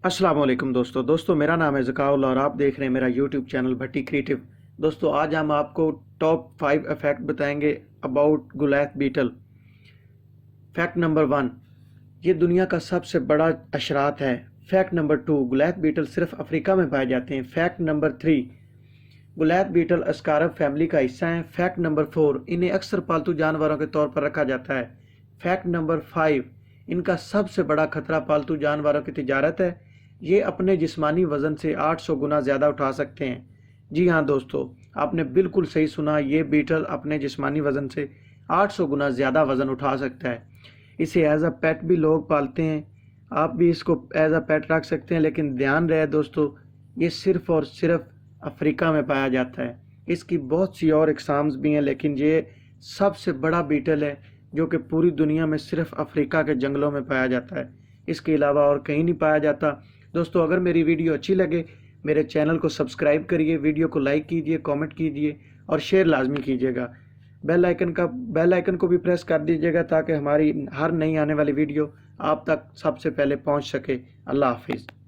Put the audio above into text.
अस्सलाम वालेकुम दोस्तों मेरा नाम है ज़काउल और आप देख रहे हैं मेरा यूट्यूब चैनल भट्टी क्रिएटिव। दोस्तों आज हम आपको टॉप 5 इफ़ेक्ट बताएंगे अबाउट गुलैथ बीटल। फैक्ट नंबर 1, ये दुनिया का सबसे बड़ा अशरात है। फैक्ट नंबर 2, गुलैथ बीटल सिर्फ अफ्रीका में पाए जाते हैं। फैक्ट नंबर 3, गुलैथ बीटल अस्कार्ब फैमिली का हिस्सा हैं। फैक्ट नंबर 4, इन्हें अक्सर पालतू जानवरों के तौर पर रखा जाता है। फैक्ट नंबर 5, इनका सबसे बड़ा खतरा पालतू जानवरों की तिजारत है। ये अपने जिस्मानी वज़न से 800 गुना ज़्यादा उठा सकते हैं। जी हाँ दोस्तों, आपने बिल्कुल सही सुना, ये बीटल अपने जिस्मानी वज़न से 800 गुना ज़्यादा वज़न उठा सकता है। इसे एज अ पेट भी लोग पालते हैं, आप भी इसको एज अ पेट रख सकते हैं, लेकिन ध्यान रहे दोस्तों, ये सिर्फ़ और सिर्फ अफ्रीका में पाया जाता है। इसकी बहुत सी और इकसाम्स भी हैं, लेकिन ये सबसे बड़ा बीटल है जो कि पूरी दुनिया में सिर्फ अफ्रीका के जंगलों में पाया जाता है। इसके अलावा और कहीं नहीं पाया जाता। दोस्तों अगर मेरी वीडियो अच्छी लगे मेरे चैनल को सब्सक्राइब करिए, वीडियो को लाइक कीजिए, कमेंट कीजिए और शेयर लाजमी कीजिएगा। बेल आइकन को भी प्रेस कर दीजिएगा ताकि हमारी हर नई आने वाली वीडियो आप तक सबसे पहले पहुंच सके। अल्लाह हाफिज़।